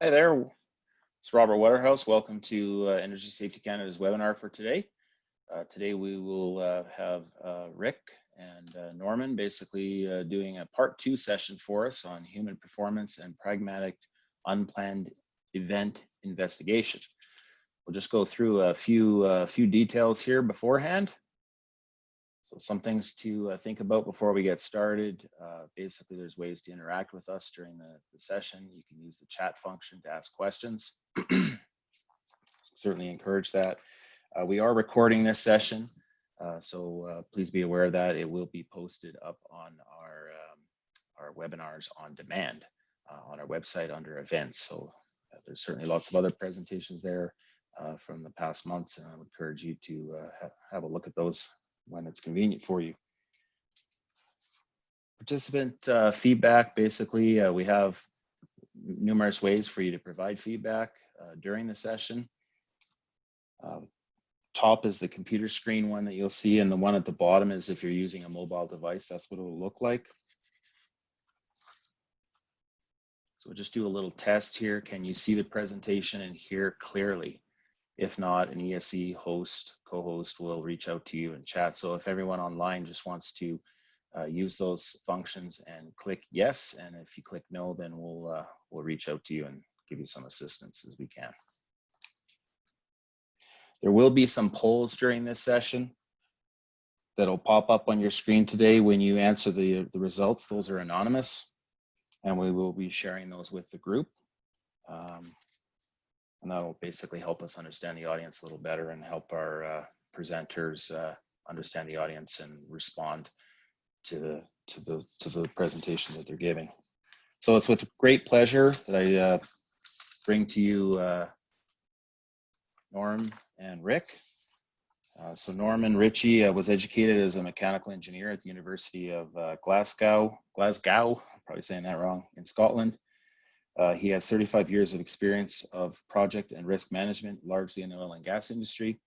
Hi there, it's Robert Waterhouse. Welcome to Energy Safety Canada's webinar for today. Today we will have Rick and Norman basically doing a part 2 session for us on human performance and pragmatic unplanned event investigation. We'll just go through a few details here beforehand. So some things to think about before we get started. Basically, there's ways to interact with us during the session. You can use the chat function to ask questions. Certainly encourage that. We are recording this session, so please be aware that it will be posted up on our webinars on demand on our website under events. So there's certainly lots of other presentations there from the past months, and I would encourage you to have a look at those when it's convenient for you. Participant feedback, basically, we have numerous ways for you to provide feedback during the session. Top is the computer screen one that you'll see, and the one at the bottom is if you're using a mobile device, that's what it will look like. So we'll just do a little test here. Can you see the presentation and hear clearly? If not, an ESE host, co-host will reach out to you in chat. So if everyone online just wants to use those functions and click yes, and if you click no, then we'll reach out to you and give you some assistance as we can. There will be some polls during this session that'll pop up on your screen today when you answer the results. Those are anonymous, and we will be sharing those with the group. And that'll basically help us understand the audience a little better and help our presenters understand the audience and respond to the presentation that they're giving. So it's with great pleasure that I bring to you Norm and Rick. So Norman Ritchie was educated as a mechanical engineer at the University of Glasgow, probably saying that wrong, in Scotland. He has 35 years of experience of project and risk management, largely in the oil and gas industry.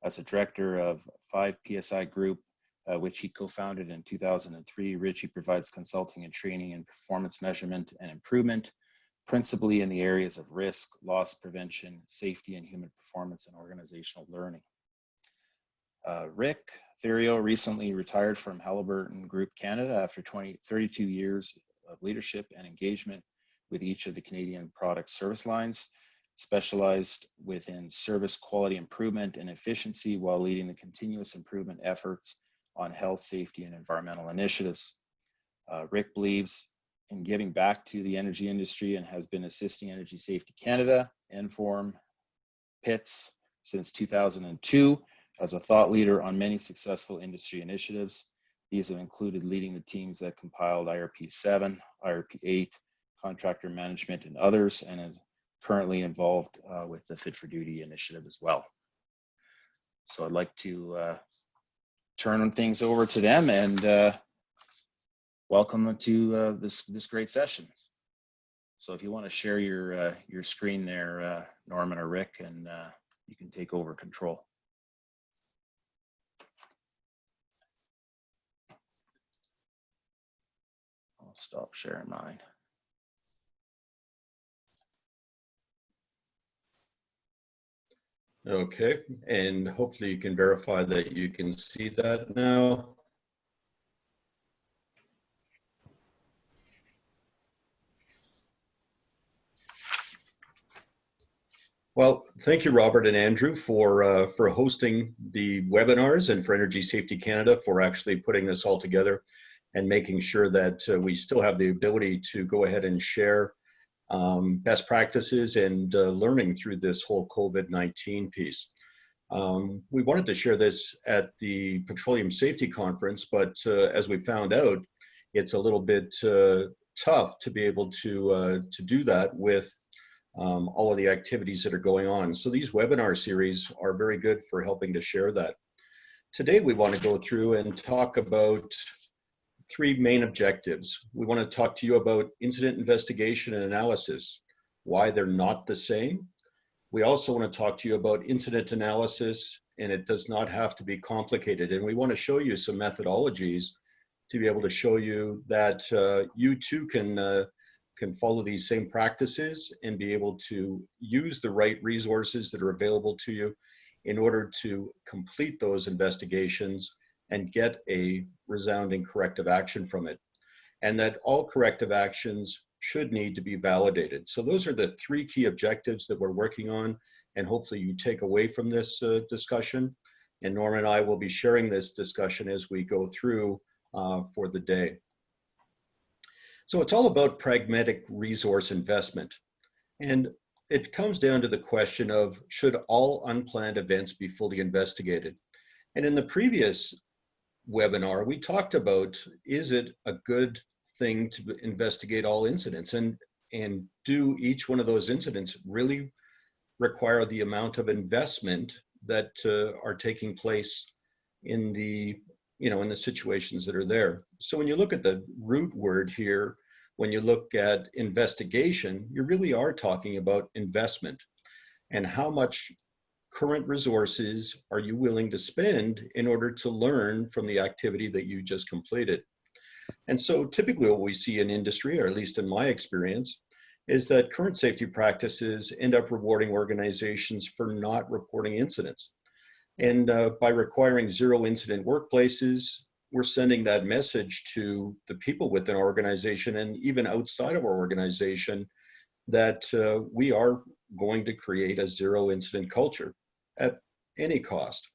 As a director of 5 PSI Group, which he co-founded in 2003, Ritchie provides consulting and training in performance measurement and improvement, principally in the areas of risk, loss prevention, safety, and human performance and organizational learning. Rick Theriot recently retired from Halliburton Group Canada after 32 years of leadership and engagement with each of the Canadian product service lines, specialized within service quality improvement and efficiency while leading the continuous improvement efforts on health, safety, and environmental initiatives. Rick believes in giving back to the energy industry and has been assisting Energy Safety Canada, Inform, PITS since 2002 as a thought leader on many successful industry initiatives. These have included leading the teams that compiled IRP 7, IRP 8, contractor management, and others, and is currently involved with the Fit for Duty initiative as well. So I'd like to turn things over to them and welcome them to this great session. So if you want to share your screen there, Norman or Rick, and you can take over control. I'll stop sharing mine. Okay, and hopefully you can verify that you can see that now. Well, thank you, Robert and Andrew, for hosting the webinars, and for Energy Safety Canada for actually putting this all together and making sure that we still have the ability to go ahead and share best practices and learning through this whole COVID-19 piece. We wanted to share this at the Petroleum Safety Conference, but as we found out, it's a little bit tough to be able to do that with all of the activities that are going on. So these webinar series are very good for helping to share that. Today we want to go through and talk about 3 main objectives. We want to talk to you about incident investigation and analysis, why they're not the same. We also want to talk to you about incident analysis, and it does not have to be complicated. And we want to show you some methodologies to be able to show you that you too can can follow these same practices and be able to use the right resources that are available to you in order to complete those investigations and get a resounding corrective action from it. And that all corrective actions should need to be validated. So those are the three key objectives that we're working on, and hopefully you take away from this discussion. And Norman and I will be sharing this discussion as we go through for the day. So it's all about pragmatic resource investment. And it comes down to the question of, should all unplanned events be fully investigated? And in the previous webinar, we talked about, is it a good thing to investigate all incidents? And do each one of those incidents really require the amount of investment that are taking place in the, in the situations that are there? So when you look at the root word here, when you look at investigation, you really are talking about investment and how much current resources are you willing to spend in order to learn from the activity that you just completed. And so typically what we see in industry, or at least in my experience, is that current safety practices end up rewarding organizations for not reporting incidents. And by requiring zero incident workplaces, we're sending that message to the people within our organization and even outside of our organization that we are going to create a zero incident culture at any cost.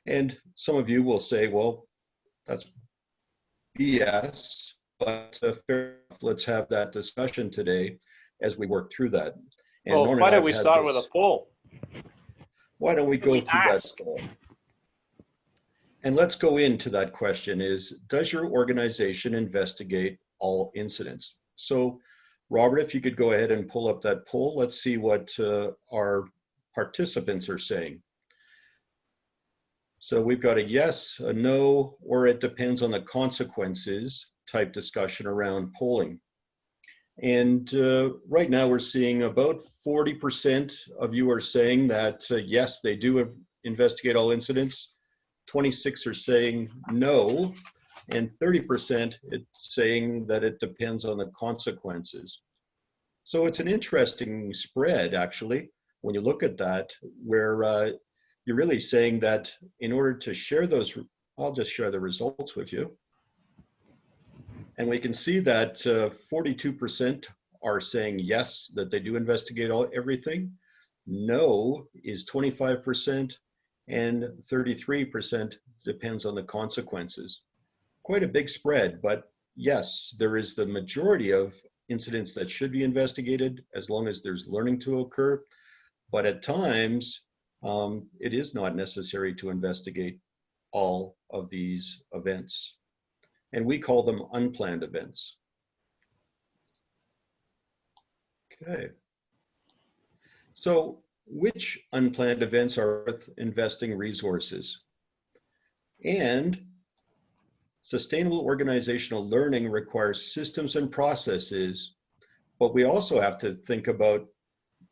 And some of you will say, well, that's BS, but fair enough, let's have that discussion today as we work through that. And well, why don't we start with a poll? Why don't we go through that poll? And let's go into that question is, does your organization investigate all incidents? So Robert, if you could go ahead and pull up that poll, let's see what our participants are saying. So we've got a yes, a no, or it depends on the consequences type discussion around polling. And right now we're seeing about 40% of you are saying that yes, they do investigate all incidents. 26 are saying no, and 30% it's saying that it depends on the consequences. So it's an interesting spread, actually, when you look at that, where you're really saying that in order to share those, I'll just share the results with you. And we can see that 42% are saying yes, that they do investigate everything. No is 25%, and 33% depends on the consequences. Quite a big spread, but yes, there is the majority of incidents that should be investigated as long as there's learning to occur. But at times, it is not necessary to investigate all of these events. And we call them unplanned events. Okay. So which unplanned events are worth investing resources? And sustainable organizational learning requires systems and processes, but we also have to think about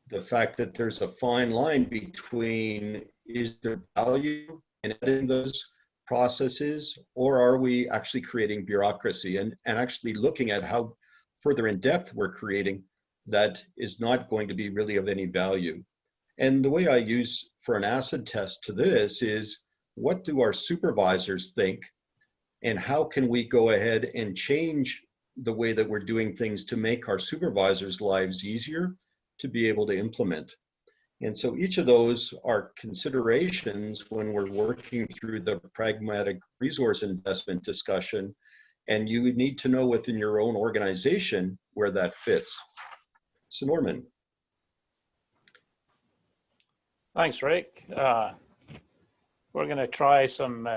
the fact that there's a fine line between, is there value in adding those processes, or are we actually creating bureaucracy and actually looking at how further in depth we're creating that is not going to be really of any value? And the way I use for an acid test to this is, what do our supervisors think, and how can we go ahead and change the way that we're doing things to make our supervisors' lives easier to be able to implement? And so each of those are considerations when we're working through the pragmatic resource investment discussion, and you would need to know within your own organization where that fits. So Norman. Thanks, Rick. We're going to try some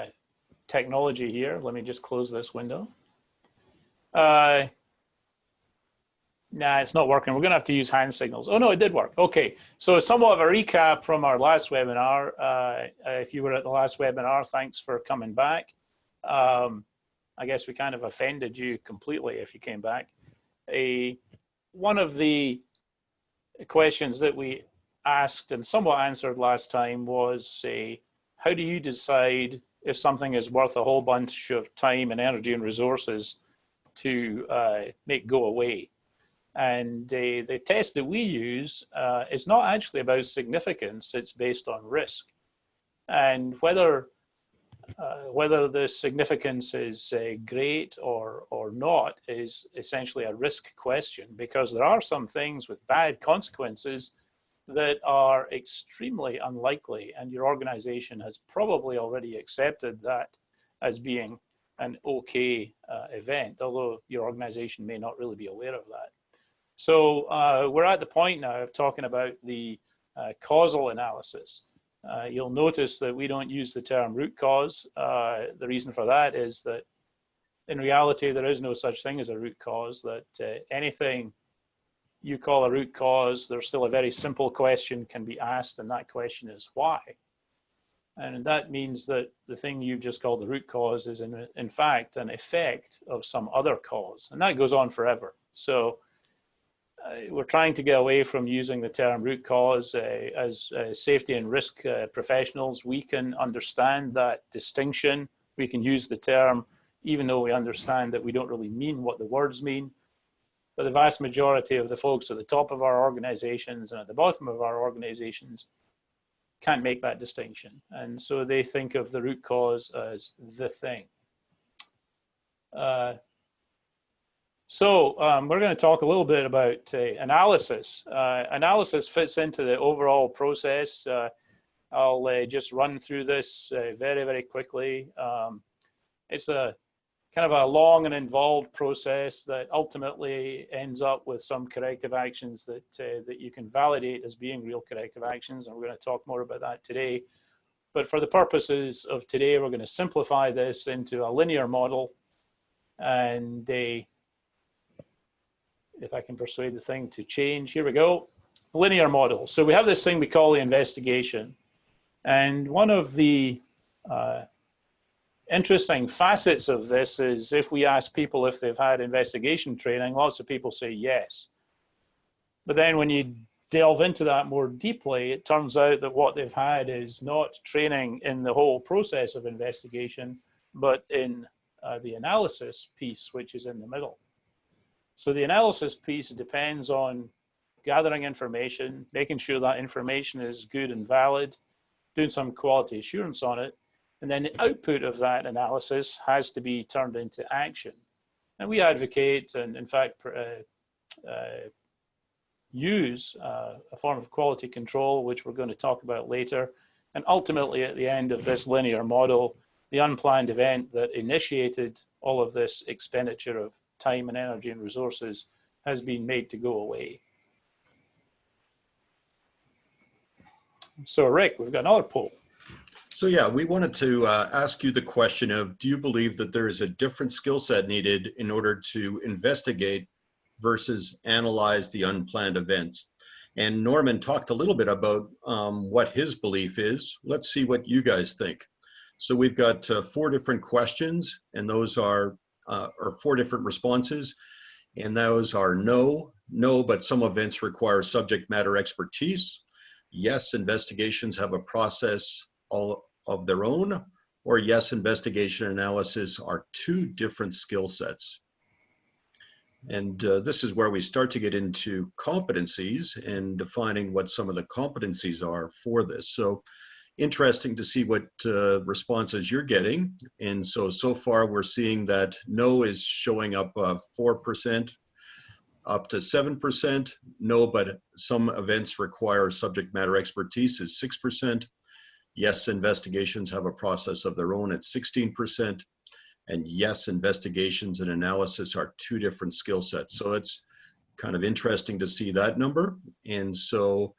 technology here. Let me just close this window. Nah, it's not working. We're going to have to use hand signals. Oh, no, it did work. Okay, so somewhat of a recap from our last webinar. If you were at the last webinar, thanks for coming back. I guess we kind of offended you completely if you came back. One of the questions that we asked and somewhat answered last time was, how do you decide if something is worth a whole bunch of time and energy and resources to make go away? And the test that we use is not actually about significance, it's based on risk. And whether the significance is great or not is essentially a risk question, because there are some things with bad consequences that are extremely unlikely, and your organization has probably already accepted that as being an okay event, although your organization may not really be aware of that. So we're at the point now of talking about the causal analysis. You'll notice that we don't use the term root cause. The reason for that is that in reality, there is no such thing as a root cause, that anything you call a root cause, there's still a very simple question can be asked, and that question is why? And that means that the thing you've just called the root cause is in fact an effect of some other cause, and that goes on forever. So we're trying to get away from using the term root cause. As safety and risk professionals, we can understand that distinction. We can use the term even though we understand that we don't really mean what the words mean. But the vast majority of the folks at the top of our organizations and at the bottom of our organizations can't make that distinction. And so they think of the root cause as the thing. So we're going to talk a little bit about analysis. Analysis fits into the overall process. I'll just run through this very, very quickly. It's a kind of a long and involved process that ultimately ends up with some corrective actions that you can validate as being real corrective actions, and we're going to talk more about that today. But for the purposes of today, we're going to simplify this into a linear model, and if I can persuade the thing to change, here we go, linear model. So we have this thing we call the investigation, and one of the interesting facets of this is if we ask people if they've had investigation training, lots of people say yes. But then when you delve into that more deeply, it turns out that what they've had is not training in the whole process of investigation, but in the analysis piece, which is in the middle. So the analysis piece depends on gathering information, making sure that information is good and valid, doing some quality assurance on it, and then the output of that analysis has to be turned into action. And we advocate and in fact use a form of quality control, which we're going to talk about later. And ultimately at the end of this linear model, the unplanned event that initiated all of this expenditure of time and energy and resources has been made to go away. So Rick, we've got another poll. So yeah, we wanted to ask you the question of, do you believe that there is a different skill set needed in order to investigate versus analyze the unplanned events? And Norman talked a little bit about what his belief is. Let's see what you guys think. So we've got 4 different questions, and those are or 4 different responses. And those are no, but some events require subject matter expertise. Yes, investigations have a process all of their own, or yes, investigation and analysis are 2 different skill sets. And this is where we start to get into competencies and defining what some of the competencies are for this. So interesting to see what responses you're getting. And so far we're seeing that no is showing up 4%, up to 7%. No, but some events require subject matter expertise is 6%. Yes, investigations have a process of their own at 16%. And yes, investigations and analysis are 2 different skill sets. So it's kind of interesting to see that number. And so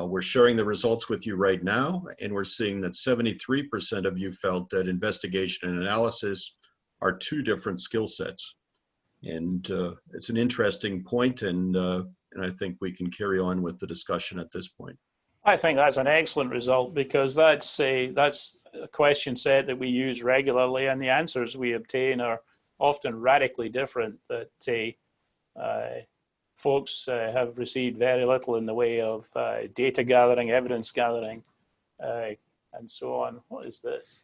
we're sharing the results with you right now, and we're seeing that 73% of you felt that investigation and analysis are 2 different skill sets. And it's an interesting point, and I think we can carry on with the discussion at this point. I think that's an excellent result, because that's a question set that we use regularly, and the answers we obtain are often radically different. That folks have received very little in the way of data gathering, evidence gathering, and so on. What is this?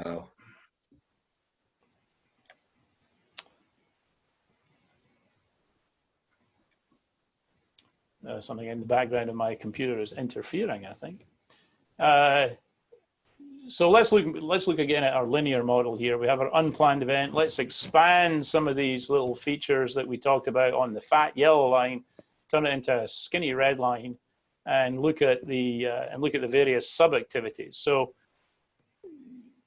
Oh. Something in the background of my computer is interfering, I think. So let's look again at our linear model here. We have our unplanned event. Let's expand some of these little features that we talked about on the fat yellow line, turn it into a skinny red line, and look at the various sub-activities. So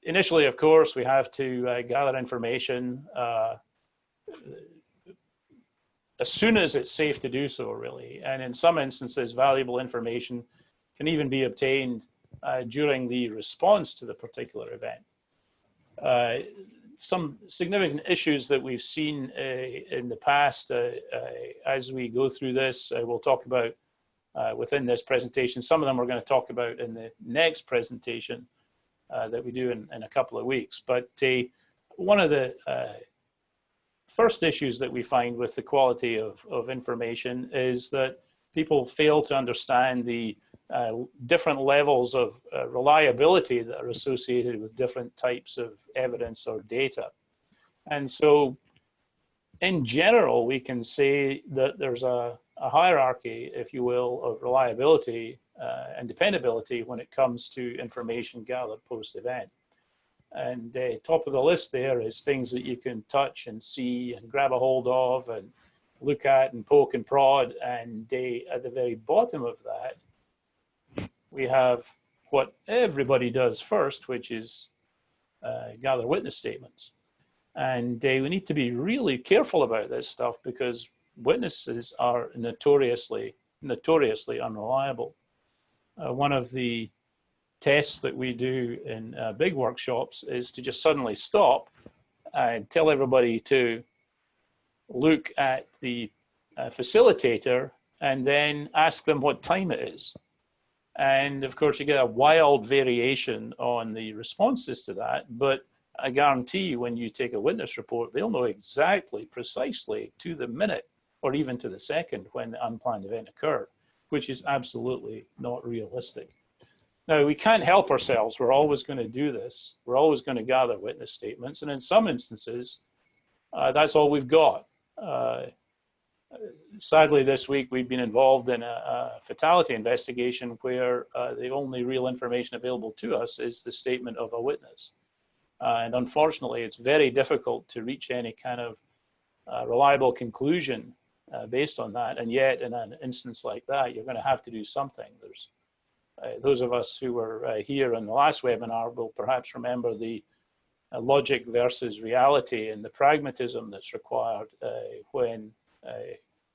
initially, of course, we have to gather information as soon as it's safe to do so, really. And in some instances, valuable information can even be obtained during the response to the particular event. Some significant issues that we've seen in the past as we go through this, we'll talk about within this presentation. Some of them we're going to talk about in the next presentation that we do in a couple of weeks. But one of the first issues that we find with the quality of information is that people fail to understand the different levels of reliability that are associated with different types of evidence or data. And so in general, we can say that there's a hierarchy, if you will, of reliability and dependability when it comes to information gathered post-event. And top of the list there is things that you can touch and see and grab a hold of and look at and poke and prod. And at the very bottom of that, we have what everybody does first, which is gather witness statements. And we need to be really careful about this stuff because witnesses are notoriously unreliable. One of the tests that we do in big workshops is to just suddenly stop and tell everybody to look at the facilitator and then ask them what time it is. And of course, you get a wild variation on the responses to that. But I guarantee you, when you take a witness report, they'll know exactly, precisely to the minute or even to the second when the unplanned event occurred, which is absolutely not realistic. Now, we can't help ourselves. We're always going to do this. We're always going to gather witness statements. And in some instances, that's all we've got. Sadly, this week, we've been involved in a fatality investigation where the only real information available to us is the statement of a witness. And unfortunately, it's very difficult to reach any kind of reliable conclusion based on that. And yet, in an instance like that, you're going to have to do something. There's those of us who were here in the last webinar will perhaps remember the logic versus reality and the pragmatism that's required when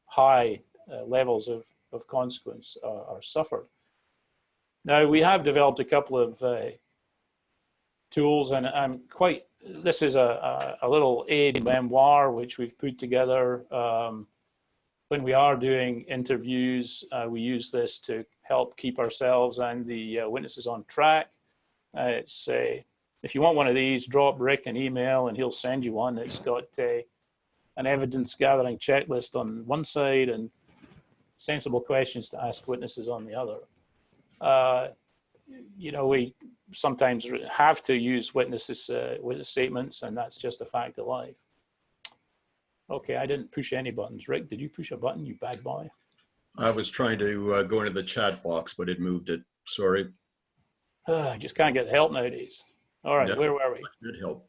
high levels of consequence are suffered. Now, we have developed a couple of tools, and this is a little aid memoir which we've put together. When we are doing interviews, we use this to help keep ourselves and the witnesses on track. It's if you want one of these, drop Rick an email and he'll send you one. It's got an evidence gathering checklist on one side and sensible questions to ask witnesses on the other. We sometimes have to use witness statements, and that's just a fact of life. Okay, I didn't push any buttons. Rick, did you push a button, you bad boy? I was trying to go into the chat box, but it moved it. Sorry. I just can't get help nowadays. All right, where were we? Good help.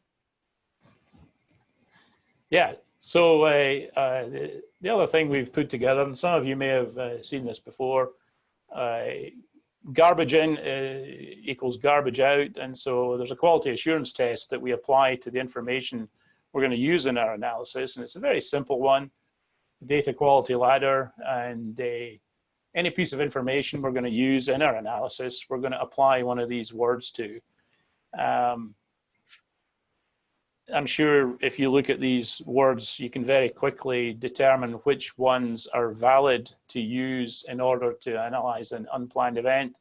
Yeah, so the other thing we've put together, and some of you may have seen this before, garbage in equals garbage out. And so there's a quality assurance test that we apply to the information we're going to use in our analysis. And it's a very simple one, data quality ladder, and any piece of information we're going to use in our analysis, we're going to apply one of these words to. I'm sure if you look at these words, you can very quickly determine which ones are valid to use in order to analyze an unplanned event.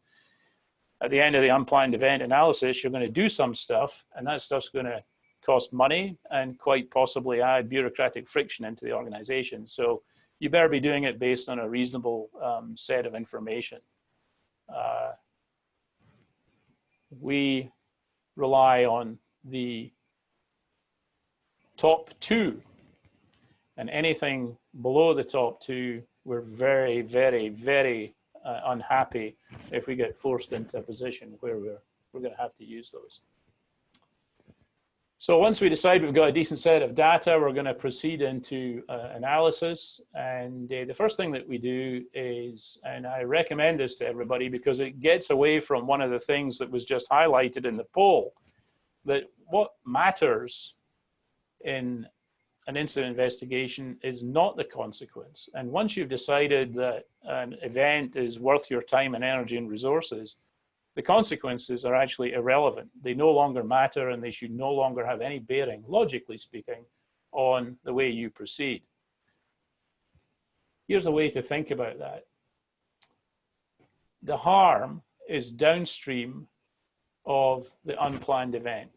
At the end of the unplanned event analysis, you're going to do some stuff, and that stuff's going to cost money and quite possibly add bureaucratic friction into the organization. So you better be doing it based on a reasonable set of information. We rely on the top two, and anything below the top two we're very, very, very unhappy if we get forced into a position where we're going to have to use those. So once we decide we've got a decent set of data, we're going to proceed into analysis. And the first thing that we do is, and I recommend this to everybody because it gets away from one of the things that was just highlighted in the poll, that what matters in an incident investigation is not the consequence. And once you've decided that an event is worth your time and energy and resources, the consequences are actually irrelevant. They no longer matter, and they should no longer have any bearing, logically speaking, on the way you proceed. Here's a way to think about that. The harm is downstream of the unplanned event.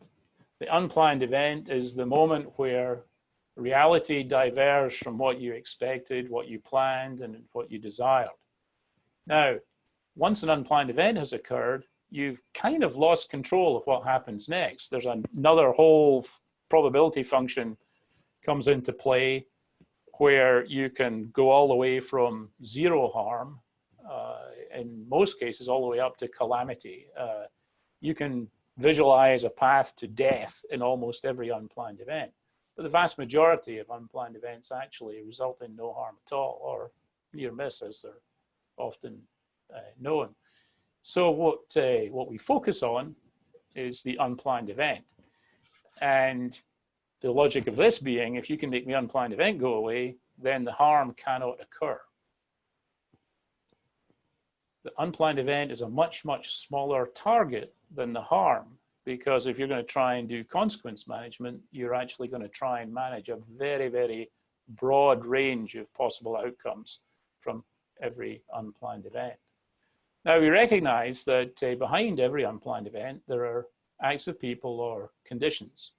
The unplanned event is the moment where reality diverges from what you expected, what you planned, and what you desired. Now, once an unplanned event has occurred, you've kind of lost control of what happens next. There's another whole probability function comes into play where you can go all the way from zero harm, in most cases, all the way up to calamity. You can visualize a path to death in almost every unplanned event. But the vast majority of unplanned events actually result in no harm at all, or near miss, as they're often known. So what we focus on is the unplanned event. And the logic of this being, if you can make the unplanned event go away, then the harm cannot occur. The unplanned event is a much, much smaller target than the harm, because if you're going to try and do consequence management, you're actually going to try and manage a very, very broad range of possible outcomes from every unplanned event. Now, we recognize that behind every unplanned event, there are acts of people or conditions.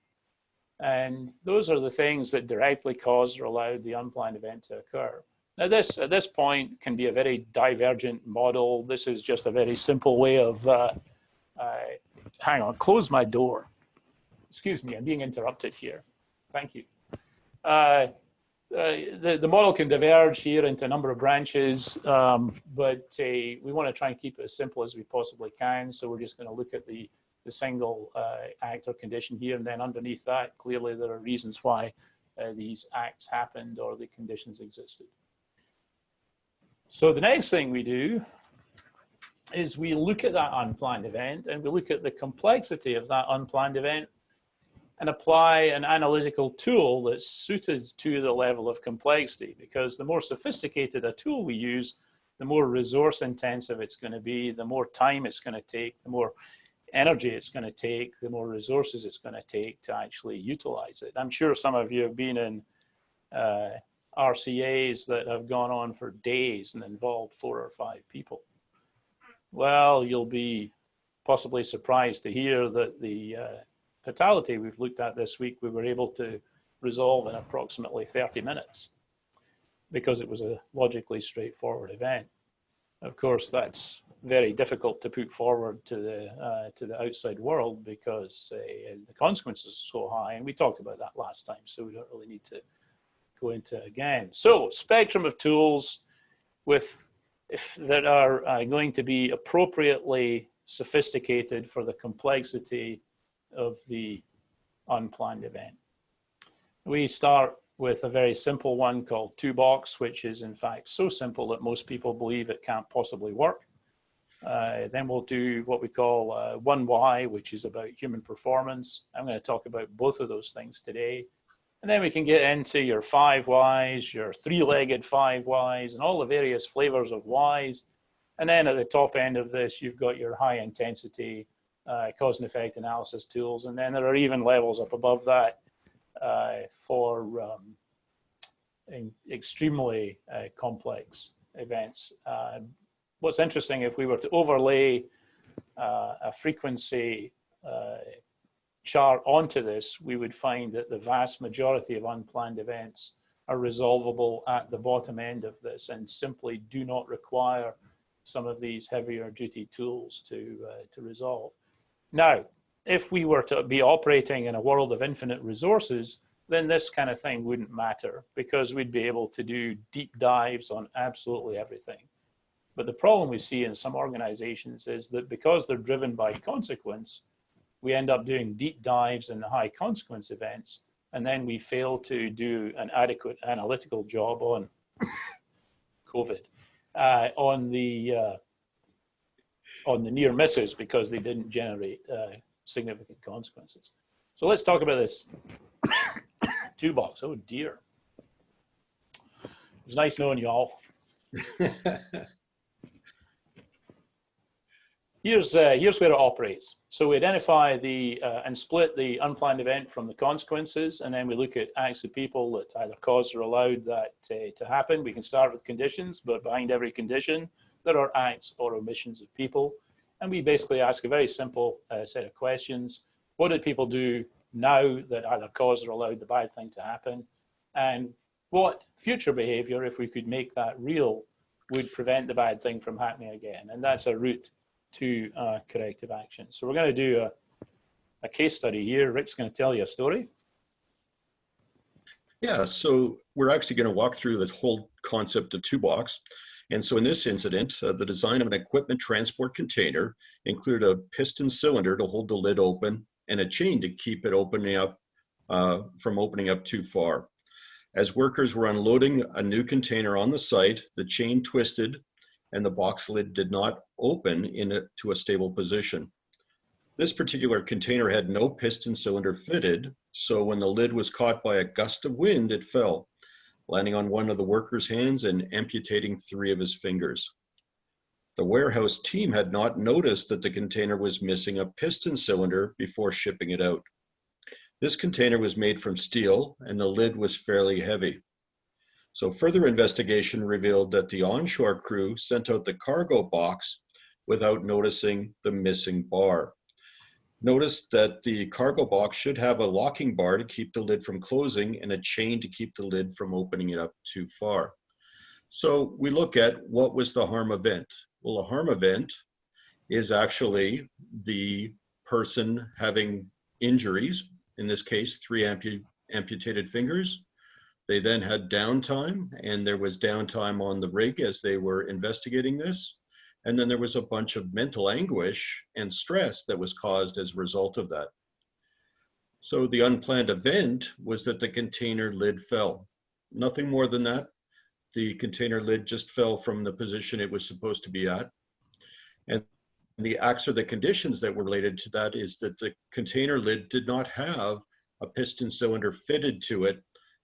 And those are the things that directly cause or allow the unplanned event to occur. Now, this at this point can be a very divergent model. This is just a very simple way of, hang on, close my door. Excuse me, I'm being interrupted here. Thank you. The model can diverge here into a number of branches, but we want to try and keep it as simple as we possibly can. So we're just going to look at the single act or condition here, and then underneath that, clearly there are reasons why these acts happened or the conditions existed. So the next thing we do is we look at that unplanned event, and we look at the complexity of that unplanned event and apply an analytical tool that's suited to the level of complexity, because the more sophisticated a tool we use, the more resource intensive it's going to be, the more time it's going to take, the more energy it's going to take, the more resources it's going to take to actually utilize it. I'm sure some of you have been in RCAs that have gone on for days and involved 4 or 5 people. Well, you'll be possibly surprised to hear that the fatality we've looked at this week, we were able to resolve in approximately 30 minutes because it was a logically straightforward event. Of course, that's very difficult to put forward to the outside world because the consequences are so high, and we talked about that last time, so we don't really need to go into it again. So, spectrum of tools that are going to be appropriately sophisticated for the complexity of the unplanned event. We start with a very simple one called 2-box, which is in fact so simple that most people believe it can't possibly work. Then we'll do what we call 1Y, which is about human performance. I'm going to talk about both of those things today. And then we can get into your 5Ys, your 3-legged 5Ys, and all the various flavors of Ys. And then at the top end of this, you've got your high intensity cause and effect analysis tools. And then there are even levels up above that for extremely complex events. What's interesting, if we were to overlay a frequency chart onto this, we would find that the vast majority of unplanned events are resolvable at the bottom end of this and simply do not require some of these heavier duty tools to resolve. Now, if we were to be operating in a world of infinite resources, then this kind of thing wouldn't matter because we'd be able to do deep dives on absolutely everything. But the problem we see in some organizations is that because they're driven by consequence, we end up doing deep dives in the high consequence events, and then we fail to do an adequate analytical job on COVID, on the near misses because they didn't generate significant consequences. So let's talk about this toolbox. Oh dear. It was nice knowing you all. Here's where it operates. So we identify and split the unplanned event from the consequences, and then we look at acts of people that either caused or allowed that to happen. We can start with conditions, but behind every condition, there are acts or omissions of people. And we basically ask a very simple set of questions. What did people do now that either caused or allowed the bad thing to happen? And what future behavior, if we could make that real, would prevent the bad thing from happening again? And that's a route to corrective action. So we're going to do a case study here. Rick's going to tell you a story. Yeah, so we're actually going to walk through the whole concept of toolbox. And so in this incident, the design of an equipment transport container included a piston cylinder to hold the lid open and a chain to keep it opening up from opening up too far. As workers were unloading a new container on the site, the chain twisted and the box lid did not open to a stable position. This particular container had no piston cylinder fitted, so when the lid was caught by a gust of wind, it fell, landing on one of the worker's hands and amputating 3 of his fingers. The warehouse team had not noticed that the container was missing a piston cylinder before shipping it out. This container was made from steel and the lid was fairly heavy. So further investigation revealed that the onshore crew sent out the cargo box without noticing the missing bar. Notice that the cargo box should have a locking bar to keep the lid from closing and a chain to keep the lid from opening it up too far. So we look at what was the harm event. Well, a harm event is actually the person having injuries, in this case, 3 amputated fingers. They then had downtime, and there was downtime on the rig as they were investigating this. And then there was a bunch of mental anguish and stress that was caused as a result of that. So the unplanned event was that the container lid fell. Nothing more than that. The container lid just fell from the position it was supposed to be at. And the acts or the conditions that were related to that is that the container lid did not have a piston cylinder fitted to it.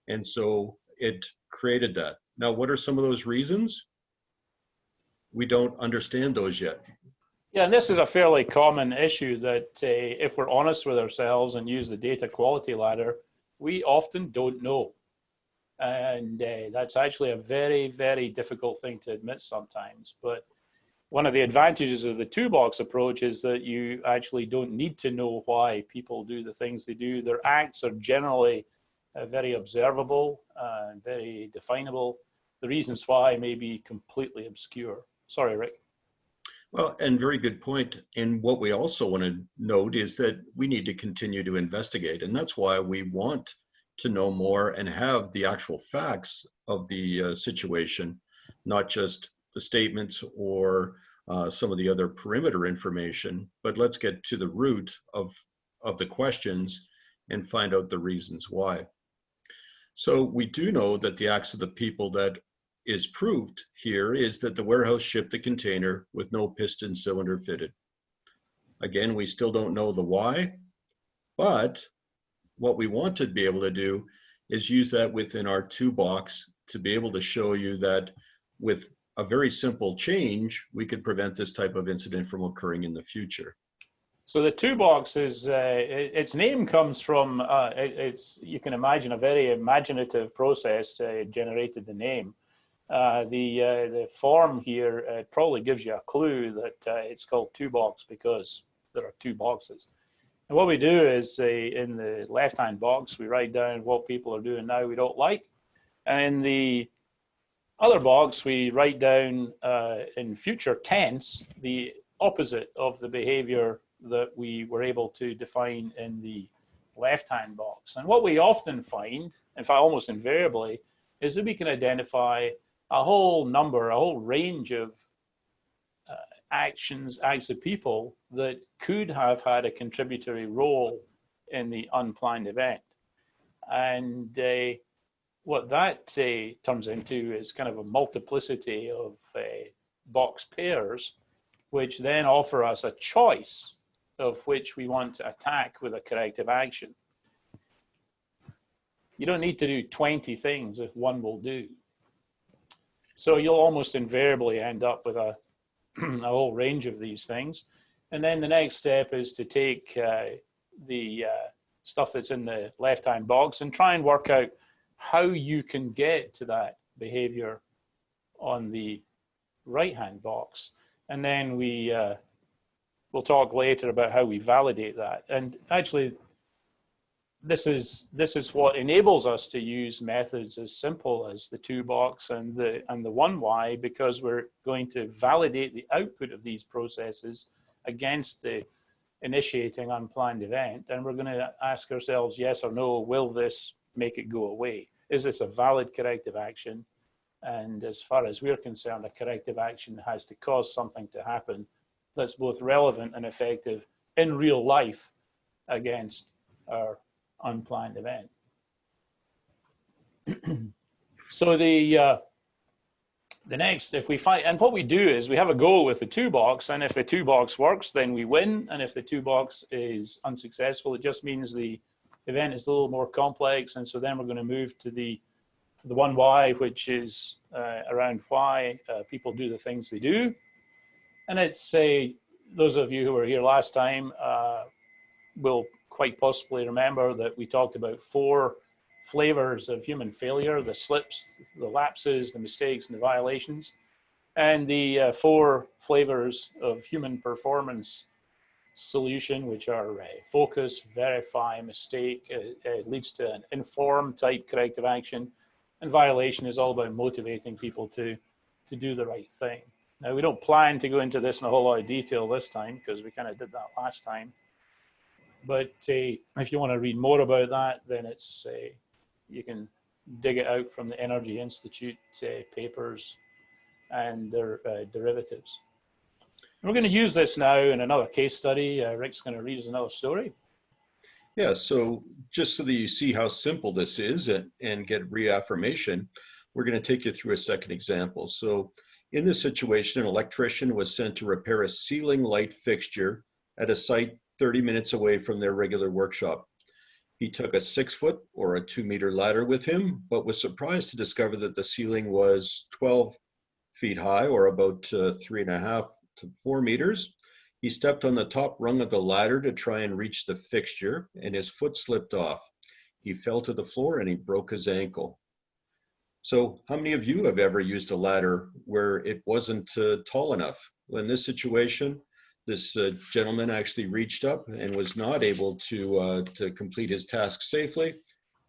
And so it created that. Now, what are some of those reasons? We don't understand those yet. Yeah, and this is a fairly common issue that if we're honest with ourselves and use the data quality ladder, we often don't know. And that's actually a very, very difficult thing to admit sometimes. But one of the advantages of the toolbox approach is that you actually don't need to know why people do the things they do. Their acts are generally very observable and very definable. The reasons why may be completely obscure. Sorry, Rick. Well, and very good point. And what we also want to note is that we need to continue to investigate. And that's why we want to know more and have the actual facts of the situation, not just the statements or some of the other perimeter information, but let's get to the root of the questions and find out the reasons why. So we do know that the acts of the people that is proved here is that the warehouse shipped the container with no piston cylinder fitted. Again, we still don't know the why, but what we want to be able to do is use that within our toolbox to be able to show you that with a very simple change, we could prevent this type of incident from occurring in the future. So the toolbox is, its name comes from, you can imagine a very imaginative process generated the name. The form here probably gives you a clue that it's called toolbox because there are 2 boxes. And what we do is in the left-hand box, we write down what people are doing now we don't like. And in the other box, we write down in future tense the opposite of the behavior that we were able to define in the left-hand box. And what we often find, in fact, almost invariably, is that we can identify a whole range of acts of people that could have had a contributory role in the unplanned event. And what that turns into is kind of a multiplicity of box pairs, which then offer us a choice of which we want to attack with a corrective action. You don't need to do 20 things if one will do. So you'll almost invariably end up with a whole range of these things. And then the next step is to take the stuff that's in the left-hand box and try and work out how you can get to that behavior on the right-hand box. And then we'll talk later about how we validate that. And actually, this is what enables us to use methods as simple as the 2-box and the 1Y, because we're going to validate the output of these processes against the initiating unplanned event, and we're going to ask ourselves yes or no, will this make it go away? Is this a valid corrective action? And as far as we're concerned, a corrective action has to cause something to happen that's both relevant and effective in real life against our unplanned event. So the next, if we find, and what we do is we have a goal with the 2-box, and if the 2-box works, then we win. And if the 2-box is unsuccessful, it just means the event is a little more complex. And so then we're going to move to the 1Y, which is around why people do the things they do. And it's those of you who were here last time will quite possibly remember that we talked about 4 flavors of human failure: the slips, the lapses, the mistakes, and the violations. And the 4 flavors of human performance solution, which are focus, verify, mistake, leads to an inform type corrective action, and violation is all about motivating people to do the right thing. Now, we don't plan to go into this in a whole lot of detail this time because we kind of did that last time. But if you want to read more about that, then it's you can dig it out from the Energy Institute papers and their derivatives. And we're going to use this now in another case study. Rick's going to read us another story. Yeah, so just so that you see how simple this is and get reaffirmation, we're going to take you through a second example. So in this situation, an electrician was sent to repair a ceiling light fixture at a site 30 minutes away from their regular workshop. He took a 6-foot or a 2-meter ladder with him, but was surprised to discover that the ceiling was 12 feet high, or about 3.5 to 4 meters. He stepped on the top rung of the ladder to try and reach the fixture, and his foot slipped off. He fell to the floor and he broke his ankle. So how many of you have ever used a ladder where it wasn't tall enough? Well, in this situation, this gentleman actually reached up and was not able to complete his task safely.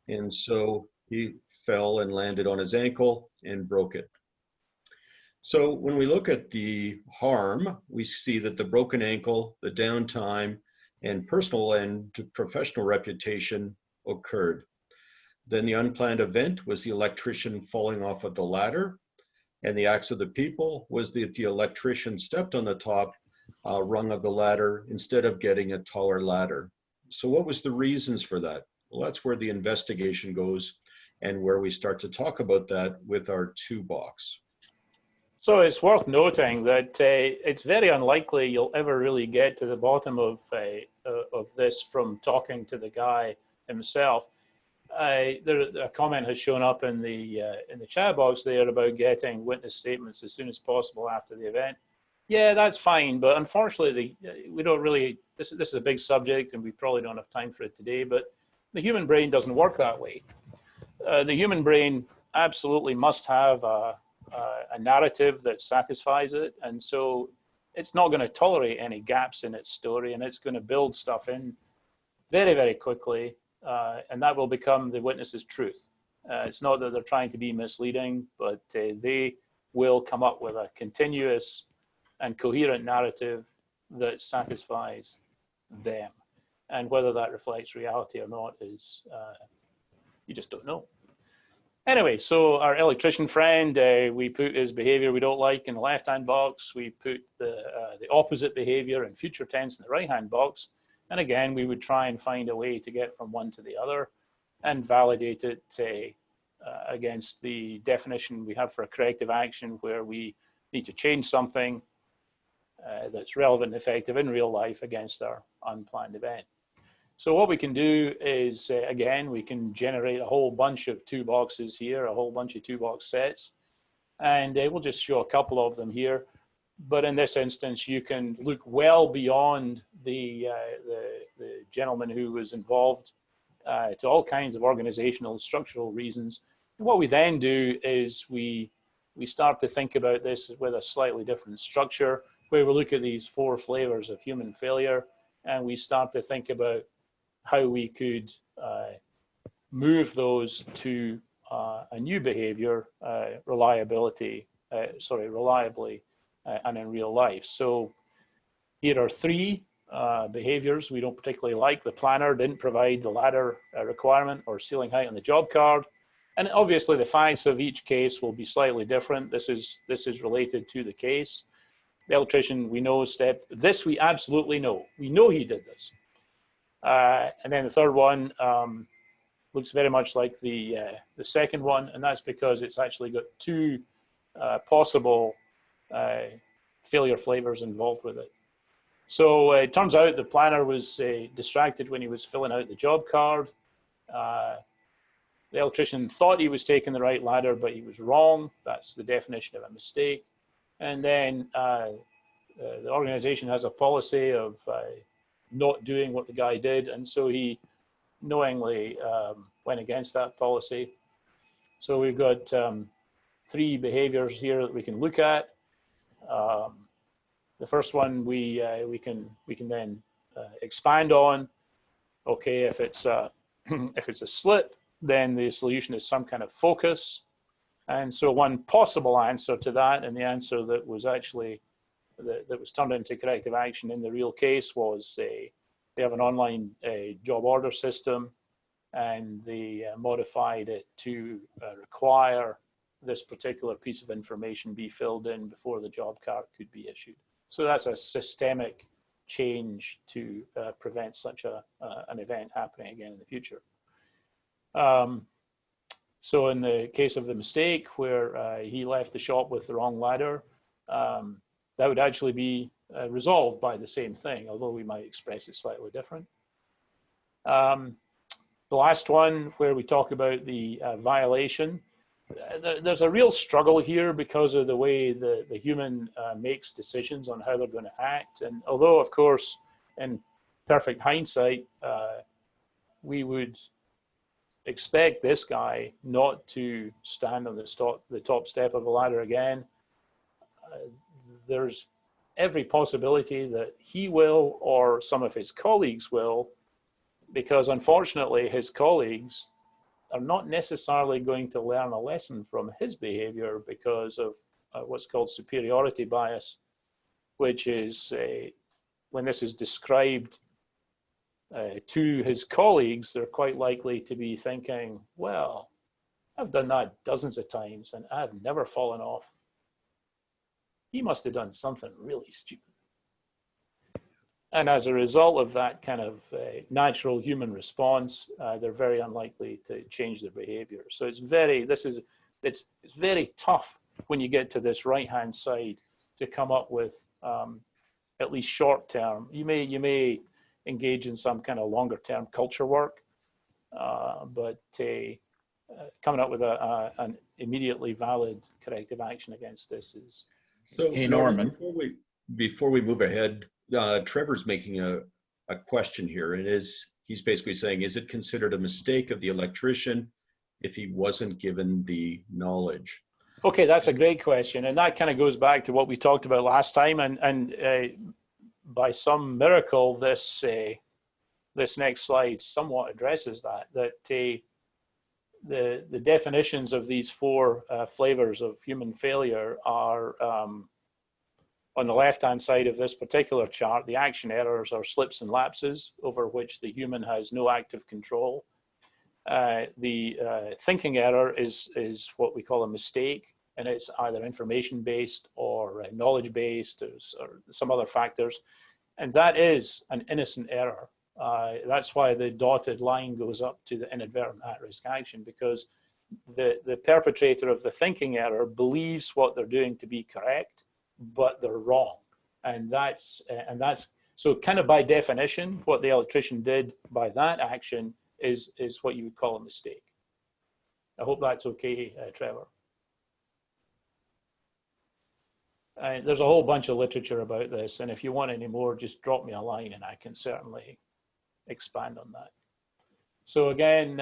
And so he fell and landed on his ankle and broke it. So when we look at the harm, we see that the broken ankle, the downtime, and personal and professional reputation occurred. Then the unplanned event was the electrician falling off of the ladder, and the acts of the people was that the electrician stepped on the top rung of the ladder instead of getting a taller ladder. So what was the reasons for that? Well, that's where the investigation goes and where we start to talk about that with our 2-box. So it's worth noting that it's very unlikely you'll ever really get to the bottom of this from talking to the guy himself. A comment has shown up in the chat box there about getting witness statements as soon as possible after the event. Yeah, that's fine, but unfortunately, we don't really. This is a big subject, and we probably don't have time for it today. But the human brain doesn't work that way. The human brain absolutely must have a narrative that satisfies it, and so it's not going to tolerate any gaps in its story, and it's going to build stuff in very, very quickly, and that will become the witness's truth. It's not that they're trying to be misleading, but they will come up with a continuous and coherent narrative that satisfies them. And whether that reflects reality or not is, you just don't know. Anyway, so our electrician friend, we put his behavior we don't like in the left-hand box. We put the opposite behavior in future tense in the right-hand box. And again, we would try and find a way to get from one to the other and validate it against the definition we have for a corrective action, where we need to change something that's relevant and effective in real life against our unplanned event. So what we can do is, again, we can generate a whole bunch of two boxes here, a whole bunch of two box sets, and we'll just show a couple of them here. But in this instance, you can look well beyond the gentleman who was involved to all kinds of organizational, structural reasons. And what we then do is we start to think about this with a slightly different structure, where we look at these four flavors of human failure, and we start to think about how we could move those to a new behavior, reliably, and in real life. So here are three behaviors we don't particularly like. The planner didn't provide the ladder requirement or ceiling height on the job card. And obviously the facts of each case will be slightly different. This is related to the case. The electrician, we know this we absolutely know. We know he did this. And then the third one looks very much like the second one, and that's because it's actually got two possible failure flavors involved with it. So it turns out the planner was distracted when he was filling out the job card. The electrician thought he was taking the right ladder, but he was wrong. That's the definition of a mistake. And then the organization has a policy of not doing what the guy did, and so he knowingly went against that policy. So we've got three behaviors here that we can look at. The first one we can then expand on. Okay, if it's a slip, then the solution is some kind of focus. And so one possible answer to that, and the answer that was actually that was turned into corrective action in the real case, was they have an online job order system, and they modified it to require this particular piece of information be filled in before the job card could be issued. So that's a systemic change to prevent such an event happening again in the future. So in the case of the mistake where he left the shop with the wrong ladder, that would actually be resolved by the same thing, although we might express it slightly different. The last one, where we talk about the violation, there's a real struggle here because of the way the human makes decisions on how they're going to act. And although, of course, in perfect hindsight, we would expect this guy not to stand on the top step of the ladder again, there's every possibility that he will, or some of his colleagues will, because unfortunately his colleagues are not necessarily going to learn a lesson from his behavior because of what's called superiority bias, which is when this is described to his colleagues, they're quite likely to be thinking, well, I've done that dozens of times and I've never fallen off. He must have done something really stupid. And as a result of that kind of natural human response, they're very unlikely to change their behavior. So it's very tough when you get to this right-hand side to come up with at least short-term. You may engage in some kind of longer-term culture work, but coming up with an immediately valid corrective action against this is. So, hey, Norman. Before we move ahead, Trevor's making a question here, and he's basically saying, is it considered a mistake of the electrician if he wasn't given the knowledge? Okay, that's a great question, and that kind of goes back to what we talked about last time, and by some miracle, this next slide somewhat addresses that. The definitions of these four flavors of human failure are On the left-hand side of this particular chart, the action errors are slips and lapses over which the human has no active control. The thinking error is what we call a mistake, and it's either information-based or knowledge-based or some other factors. And that is an innocent error. That's why the dotted line goes up to the inadvertent at-risk action, because the perpetrator of the thinking error believes what they're doing to be correct, but they're wrong. And that's so kind of by definition, what the electrician did by that action is what you would call a mistake. I hope that's okay, Trevor. There's a whole bunch of literature about this, and if you want any more, just drop me a line and I can certainly expand on that. So again,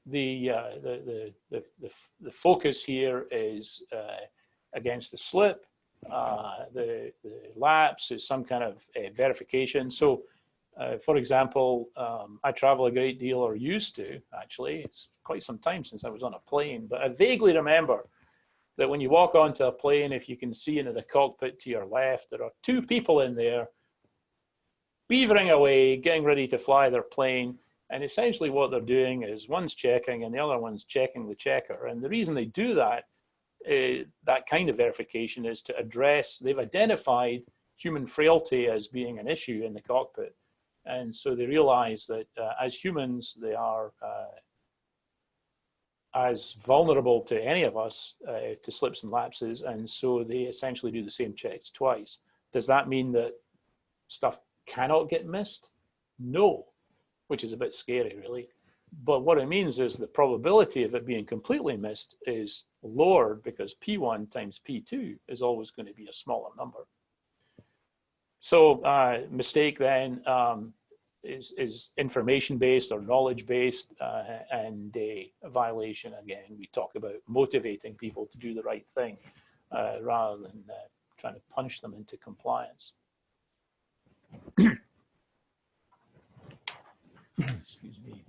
the focus here is against the slip. The lapse is some kind of verification. So for example, I travel a great deal, or used to actually. It's quite some time since I was on a plane, but I vaguely remember that when you walk onto a plane, if you can see into the cockpit to your left, there are two people in there beavering away, getting ready to fly their plane. And essentially what they're doing is one's checking and the other one's checking the checker. And the reason they do that, that kind of verification, is to address, they've identified human frailty as being an issue in the cockpit. And so they realize that as humans, they are as vulnerable to any of us to slips and lapses, and so they essentially do the same checks twice. Does that mean that stuff cannot get missed? No, which is a bit scary, really. But what it means is the probability of it being completely missed is lowered, because P1 times P2 is always going to be a smaller number. So mistake then is information-based or knowledge-based, and a violation, again, we talk about motivating people to do the right thing rather than trying to punish them into compliance. Excuse me.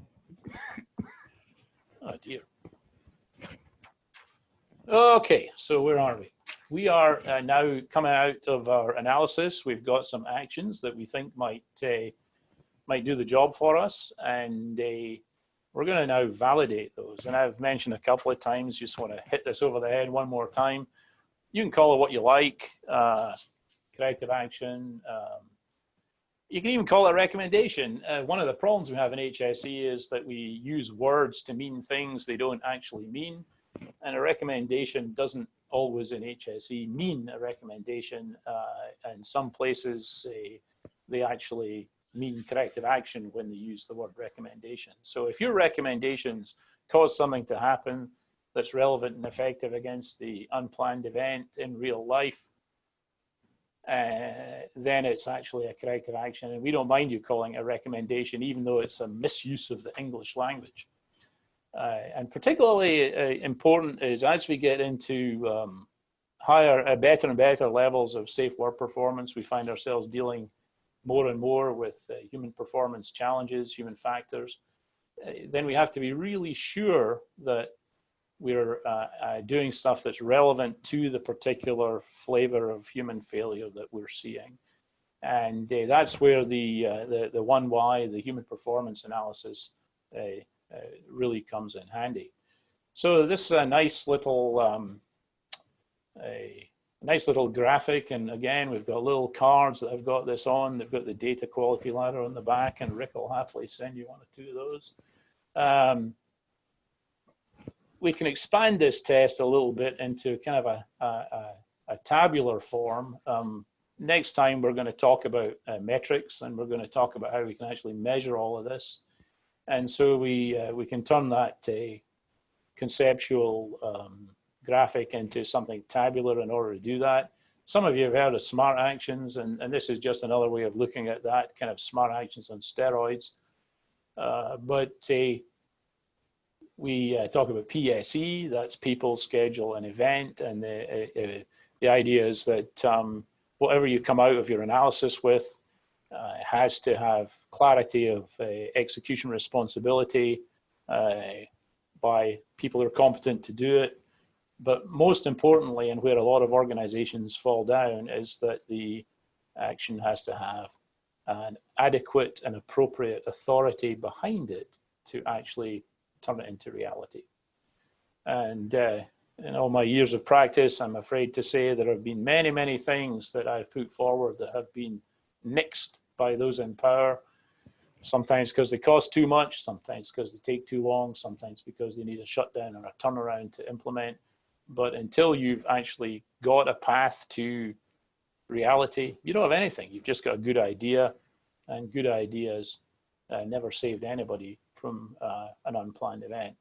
Oh dear. Okay, so where are we? We are now coming out of our analysis. We've got some actions that we think might do the job for us, and we're going to now validate those. And I've mentioned a couple of times, just want to hit this over the head one more time. You can call it what you like, corrective action. You can even call it a recommendation. One of the problems we have in HSE is that we use words to mean things they don't actually mean. And a recommendation doesn't always in HSE mean a recommendation. And some places they actually mean corrective action when they use the word recommendation. So if your recommendations cause something to happen that's relevant and effective against the unplanned event in real life, then it's actually a corrective action. And we don't mind you calling it a recommendation, even though it's a misuse of the English language. And particularly important is as we get into better and better levels of safe work performance, we find ourselves dealing more and more with human performance challenges, human factors. Then we have to be really sure that we're doing stuff that's relevant to the particular flavor of human failure that we're seeing. And that's where the 1Y, the human performance analysis, really comes in handy. So this is a nice little graphic, and again, we've got little cards that I've got this on. They've got the data quality ladder on the back, and Rick will happily send you one or two of those. We can expand this test a little bit into kind of a tabular form. Next time, we're going to talk about metrics, and we're going to talk about how we can actually measure all of this. And so we can turn that conceptual graphic into something tabular in order to do that. Some of you have heard of smart actions, and this is just another way of looking at that, kind of smart actions on steroids. But we talk about PSE, that's people, schedule, and event. And the idea is that whatever you come out of your analysis with has to have clarity of execution responsibility by people who are competent to do it. But most importantly, and where a lot of organizations fall down, is that the action has to have an adequate and appropriate authority behind it to actually turn it into reality. And in all my years of practice, I'm afraid to say there have been many, many things that I've put forward that have been nixed by those in power, sometimes because they cost too much, sometimes because they take too long, sometimes because they need a shutdown or a turnaround to implement. But until you've actually got a path to reality, you don't have anything. You've just got a good idea, and good ideas never saved anybody from an unplanned event.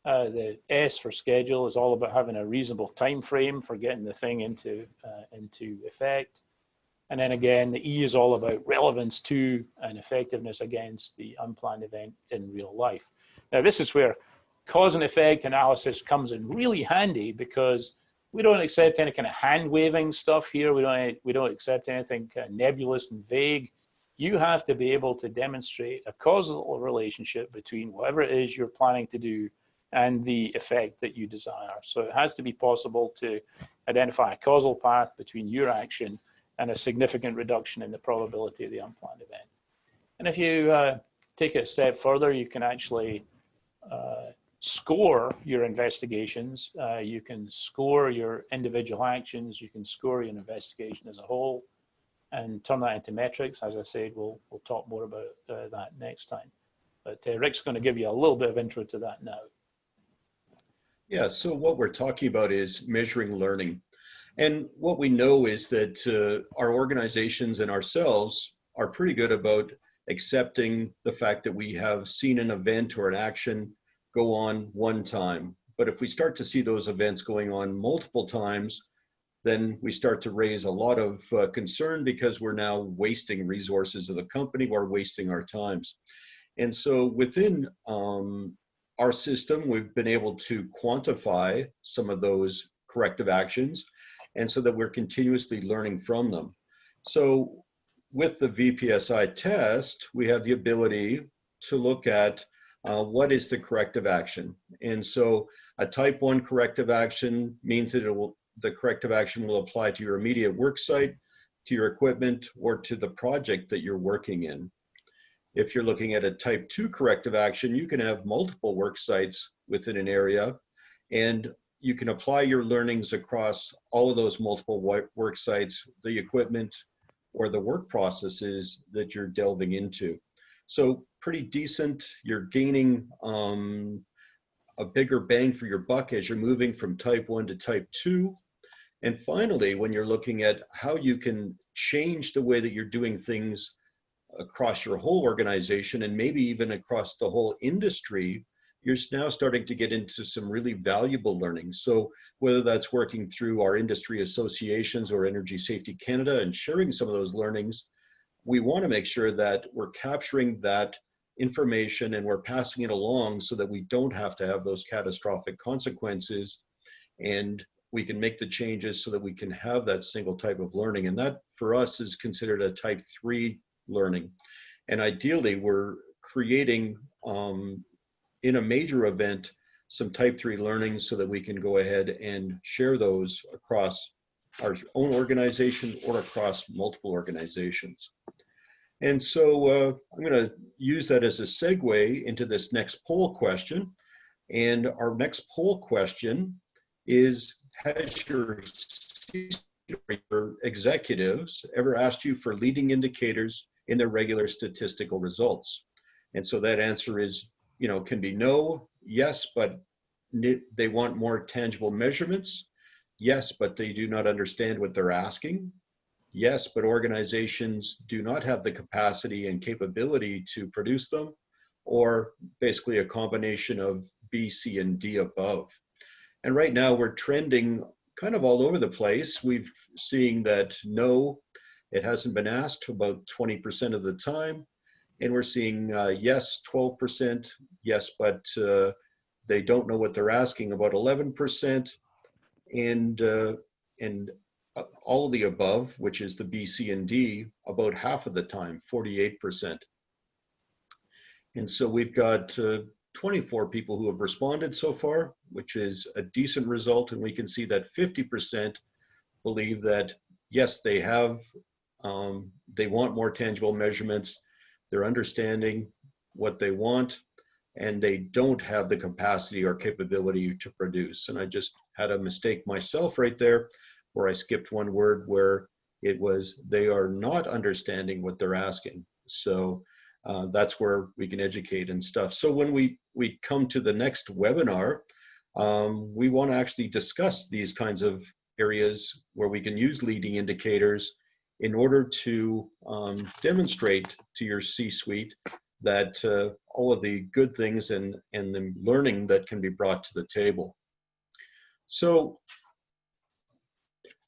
The S for schedule is all about having a reasonable time frame for getting the thing into effect. And then again, the E is all about relevance to and effectiveness against the unplanned event in real life. Now, this is where cause and effect analysis comes in really handy, because we don't accept any kind of hand-waving stuff here. We don't accept anything kind of nebulous and vague. You have to be able to demonstrate a causal relationship between whatever it is you're planning to do and the effect that you desire. So it has to be possible to identify a causal path between your action and a significant reduction in the probability of the unplanned event. And if you take it a step further, you can actually score your investigations. You can score your individual actions. You can score your investigation as a whole and turn that into metrics. As I said, we'll talk more about that next time. But Rick's going to give you a little bit of intro to that now. Yeah, so what we're talking about is measuring learning. And what we know is that our organizations and ourselves are pretty good about accepting the fact that we have seen an event or an action go on one time. But if we start to see those events going on multiple times, then we start to raise a lot of concern, because we're now wasting resources of the company, we're wasting our times. And so within our system, we've been able to quantify some of those corrective actions, and so that we're continuously learning from them. So with the VPSI test, we have the ability to look at what is the corrective action. And so a type 1 corrective action means that the corrective action will apply to your immediate work site, to your equipment, or to the project that you're working in. If you're looking at a type 2 corrective action, you can have multiple work sites within an area, and you can apply your learnings across all of those multiple work sites, the equipment, or the work processes that you're delving into. So pretty decent. You're gaining a bigger bang for your buck as you're moving from type 1 to type 2. And finally, when you're looking at how you can change the way that you're doing things across your whole organization, and maybe even across the whole industry, you're now starting to get into some really valuable learning. So whether that's working through our industry associations or Energy Safety Canada and sharing some of those learnings, we want to make sure that we're capturing that information and we're passing it along so that we don't have to have those catastrophic consequences, and we can make the changes so that we can have that single type of learning. And that for us is considered a type 3 learning. And ideally, we're creating in a major event some type 3 learnings so that we can go ahead and share those across our own organization or across multiple organizations. And so I'm going to use that as a segue into this next poll question. And our next poll question is, has your executives ever asked you for leading indicators in their regular statistical results? And so that answer is, can be no, yes, but they want more tangible measurements. Yes, but they do not understand what they're asking. Yes, but organizations do not have the capacity and capability to produce them, or basically a combination of B, C, and D above. And right now we're trending kind of all over the place. We've seen that no, it hasn't been asked about 20% of the time. And we're seeing yes, 12%, yes, but they don't know what they're asking, about 11%, and all of the above, which is the B, C, and D, about half of the time, 48%. And so we've got 24 people who have responded so far, which is a decent result. And we can see that 50% believe that, yes, they have, they want more tangible measurements. They're understanding what they want, and they don't have the capacity or capability to produce. And I just had a mistake myself right there where I skipped one word where it was they are not understanding what they're asking. So that's where we can educate and stuff. So when we come to the next webinar, we want to actually discuss these kinds of areas where we can use leading indicators in order to demonstrate to your C-suite that all of the good things and the learning that can be brought to the table. So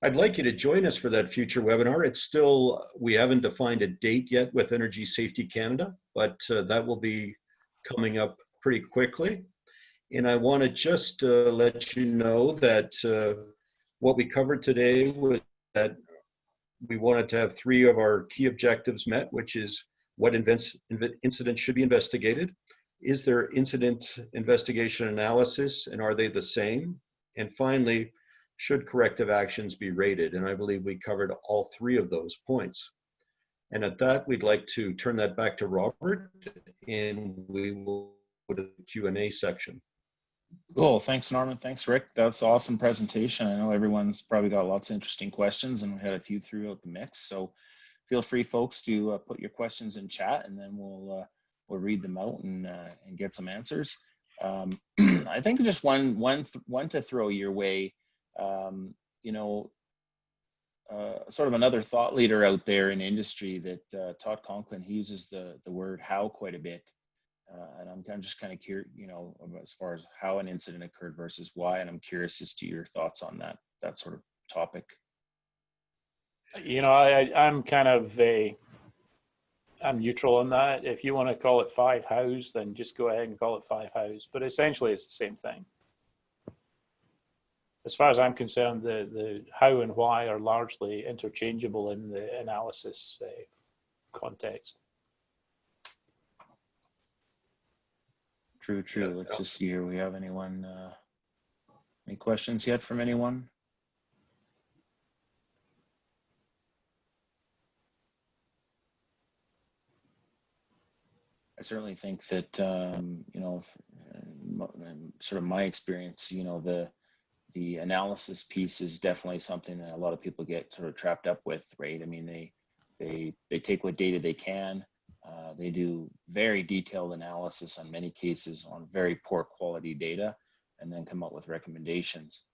I'd like you to join us for that future webinar. It's still, we haven't defined a date yet with Energy Safety Canada, but that will be coming up pretty quickly. And I want to just let you know that what we covered today was that we wanted to have 3 of our key objectives met, which is what incidents should be investigated. Is there incident investigation analysis, and are they the same? And finally, should corrective actions be rated? And I believe we covered all 3 of those points. And at that, we'd like to turn that back to Robert, and we will go to the Q&A section. Cool. Thanks, Norman. Thanks, Rick. That's an awesome presentation. I know everyone's probably got lots of interesting questions, and we had a few throughout the mix. So feel free, folks, to put your questions in chat, and then we'll read them out and get some answers. I think just one to throw your way. You know, sort of another thought leader out there in industry that Todd Conklin, he uses the word how quite a bit. And I'm just kind of curious, you know, as far as how an incident occurred versus why, and I'm curious as to your thoughts on that sort of topic. You know, I'm kind of I'm neutral on that. If you want to call it 5 hows, then just go ahead and call it 5 hows. But essentially, it's the same thing. As far as I'm concerned, the how and why are largely interchangeable in the analysis context. True. Let's just see here. We have anyone, any questions yet from anyone? I certainly think that, you know, sort of my experience, you know, the analysis piece is definitely something that a lot of people get sort of trapped up with, right? I mean, they take what data they can. They do very detailed analysis on many cases on very poor quality data, and then come up with recommendations.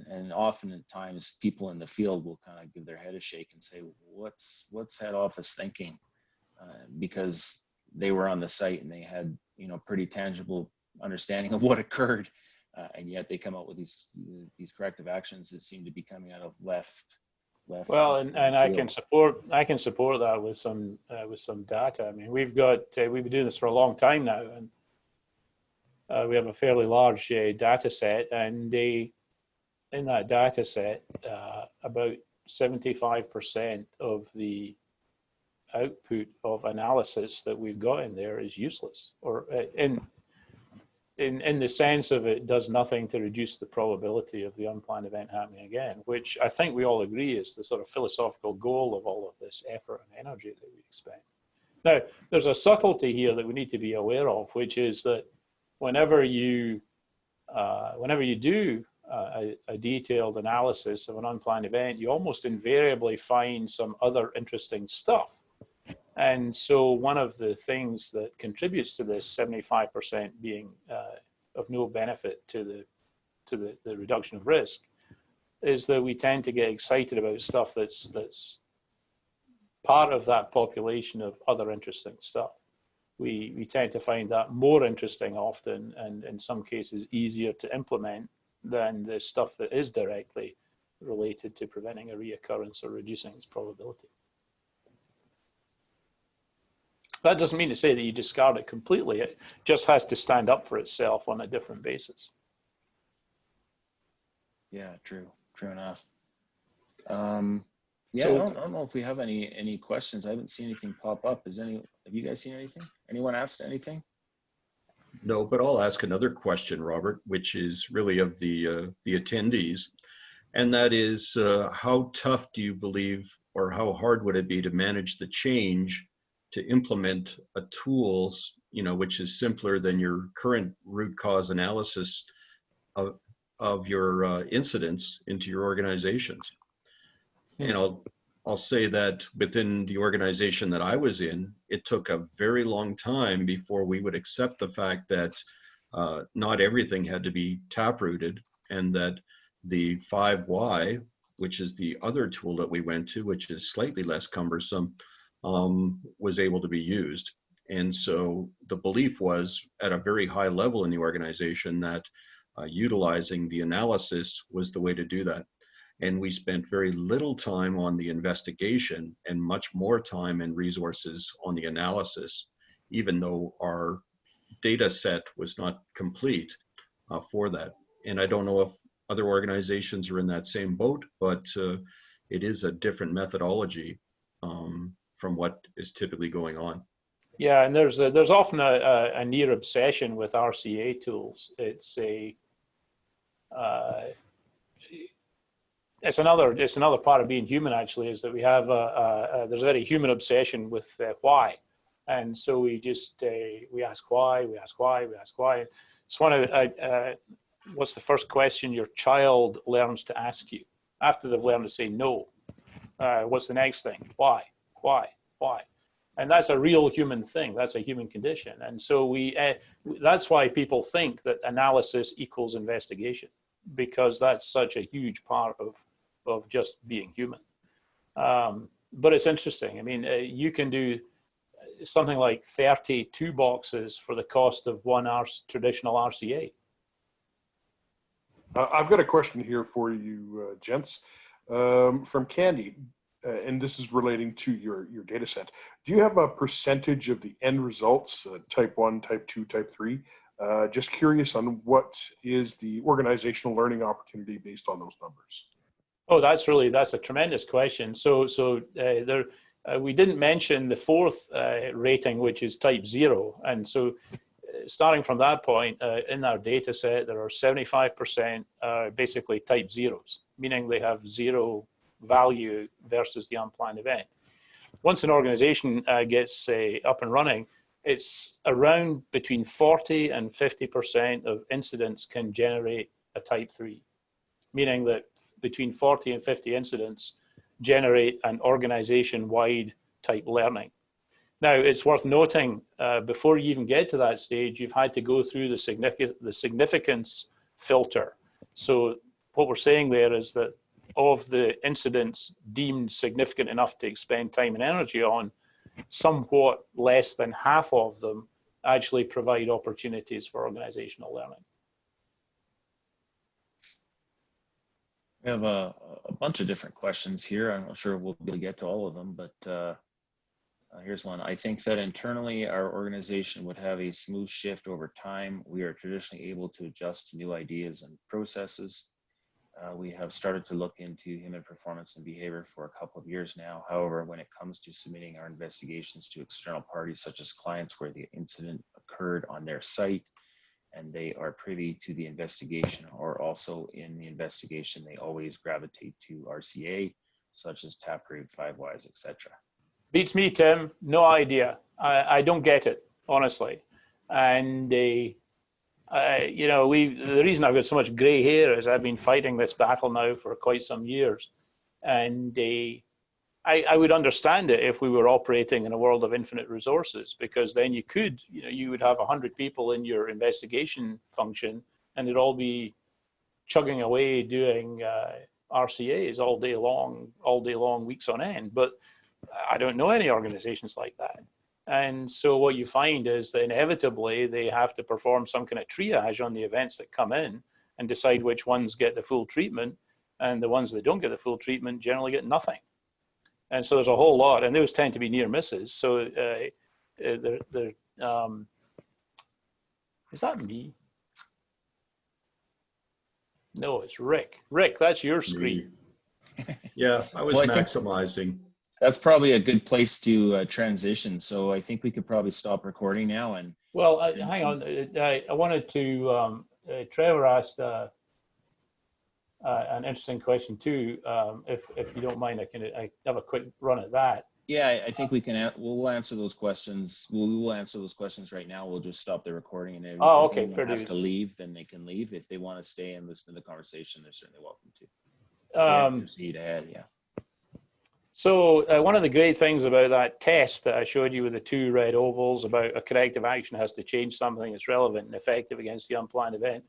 And often at times people in the field will kind of give their head a shake and say, what's head office thinking? Because they were on the site and they had, you know, pretty tangible understanding of what occurred, and yet they come up with these corrective actions that seem to be coming out of left. Well, and I can support that with some data. I mean, we've been doing this for a long time now, and we have a fairly large data set, and in that data set, about 75% of the output of analysis that we've got in there is useless, or in the sense of it does nothing to reduce the probability of the unplanned event happening again, which I think we all agree is the sort of philosophical goal of all of this effort and energy that we expect. Now, there's a subtlety here that we need to be aware of, which is that whenever you do a detailed analysis of an unplanned event, you almost invariably find some other interesting stuff. And so one of the things that contributes to this 75% being of no benefit to the reduction of risk is that we tend to get excited about stuff that's part of that population of other interesting stuff. We tend to find that more interesting often, and in some cases easier to implement than the stuff that is directly related to preventing a reoccurrence or reducing its probability. That doesn't mean to say that you discard it completely. It just has to stand up for itself on a different basis. Yeah, true enough. Yeah, so, I don't know if we have any questions. I haven't seen anything pop up. Have you guys seen anything? Anyone asked anything? No, but I'll ask another question, Robert, which is really of the attendees, and that is, how tough do you believe, or how hard would it be to manage the change to implement a tool, which is simpler than your current root cause analysis of your incidents into your organizations? And I'll say that within the organization that I was in, it took a very long time before we would accept the fact that not everything had to be taprooted, and that the 5Y, which is the other tool that we went to, which is slightly less cumbersome, was able to be used. And so the belief was at a very high level in the organization that utilizing the analysis was the way to do that. And we spent very little time on the investigation and much more time and resources on the analysis, even though our data set was not complete for that. And I don't know if other organizations are in that same boat, but it is a different methodology from what is typically going on. Yeah, and there's often a near obsession with RCA tools. It's another part of being human, actually, is that we have there's a very human obsession with why, and so we ask why, we ask why, we ask why. It's one of what's the first question your child learns to ask you after they've learned to say no? What's the next thing? Why? And that's a real human thing. That's a human condition. And so that's why people think that analysis equals investigation, because that's such a huge part of just being human. But it's interesting. I mean, you can do something like 32 boxes for the cost of one traditional RCA. I've got a question here for you, gents, from Candy. And this is relating to your data set. Do you have a percentage of the end results, type 1, type 2, type 3? Just curious on what is the organizational learning opportunity based on those numbers. Oh, that's a tremendous question. So we didn't mention the fourth rating, which is type 0. And so starting from that point, in our data set, there are 75% basically type 0s, meaning they have 0 value versus the unplanned event. Once an organization gets up and running, it's around between 40 and 50% of incidents can generate a type 3, meaning that between 40 and 50 incidents generate an organization-wide type learning. Now, it's worth noting, before you even get to that stage, you've had to go through the significance filter. So what we're saying there is that of the incidents deemed significant enough to expend time and energy on, somewhat less than half of them actually provide opportunities for organizational learning. We have a bunch of different questions here. I'm not sure we'll be able to get to all of them, but here's one. I think that internally our organization would have a smooth shift over time. We are traditionally able to adjust to new ideas and processes. We have started to look into human performance and behavior for a couple of years now. However, when it comes to submitting our investigations to external parties, such as clients where the incident occurred on their site and they are privy to the investigation, or also in the investigation, they always gravitate to RCA, such as taproot, 5Ys, etc. Beats me, Tim. No idea. I don't get it, honestly. And the reason I've got so much gray hair is I've been fighting this battle now for quite some years. And I would understand it if we were operating in a world of infinite resources, because then you would have 100 people in your investigation function and it'd all be chugging away doing RCAs all day long, weeks on end. But I don't know any organizations like that. And so what you find is that inevitably they have to perform some kind of triage on the events that come in and decide which ones get the full treatment, and the ones that don't get the full treatment generally get nothing. And so there's a whole lot, and those tend to be near misses. So is that me? No, it's Rick. Rick, that's your screen. Yeah, I was maximizing. That's probably a good place to transition. So I think we could probably stop recording now. And Well, hang on. I wanted to, Trevor asked an interesting question too. If you don't mind, I have a quick run at that. yeah, I think we can. We'll answer those questions. We will answer those questions right now. We'll just stop the recording, and if Okay, anyone has to leave, then they can leave. If they want to stay and listen to the conversation, they're certainly welcome to. Proceed ahead, yeah. So one of the great things about that test that I showed you with the 2 red ovals about a corrective action has to change something that's relevant and effective against the unplanned event.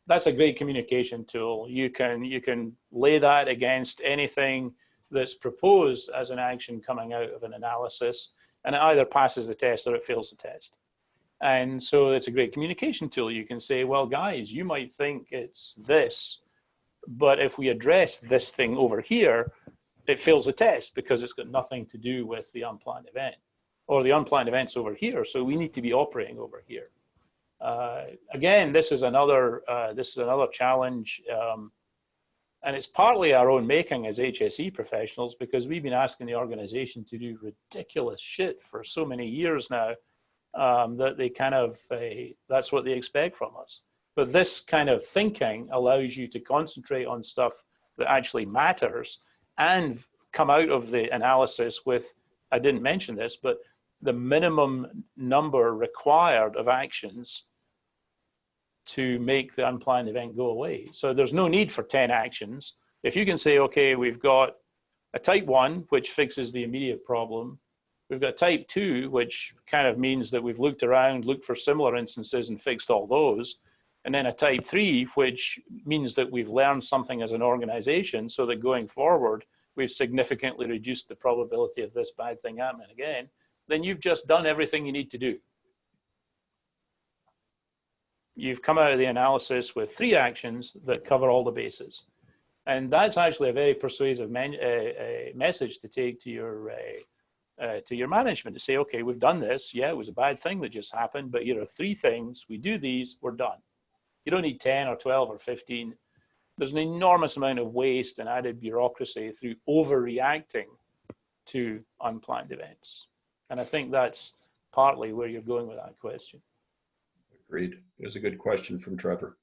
That's a great communication tool. You can lay that against anything that's proposed as an action coming out of an analysis, and it either passes the test or it fails the test. And so it's a great communication tool. You can say, well, guys, you might think it's this, but if we address this thing over here, it fails the test because it's got nothing to do with the unplanned event, or the unplanned event's over here. So we need to be operating over here. Again, this is another challenge, and it's partly our own making as HSE professionals, because we've been asking the organization to do ridiculous shit for so many years now that they kind of that's what they expect from us. But this kind of thinking allows you to concentrate on stuff that actually matters and come out of the analysis with, I didn't mention this, but the minimum number required of actions to make the unplanned event go away. So there's no need for 10 actions. If you can say, okay, we've got a type 1, which fixes the immediate problem. We've got type 2, which kind of means that we've looked around, looked for similar instances and fixed all those. And then a type 3, which means that we've learned something as an organization so that going forward, we've significantly reduced the probability of this bad thing happening again. Then you've just done everything you need to do. You've come out of the analysis with 3 actions that cover all the bases. And that's actually a very persuasive message to take to your management, to say, okay, we've done this. Yeah, it was a bad thing that just happened, but here are 3 things. We do these, we're done. You don't need 10 or 12 or 15. There's an enormous amount of waste and added bureaucracy through overreacting to unplanned events. And I think that's partly where you're going with that question. Agreed. It was a good question from Trevor.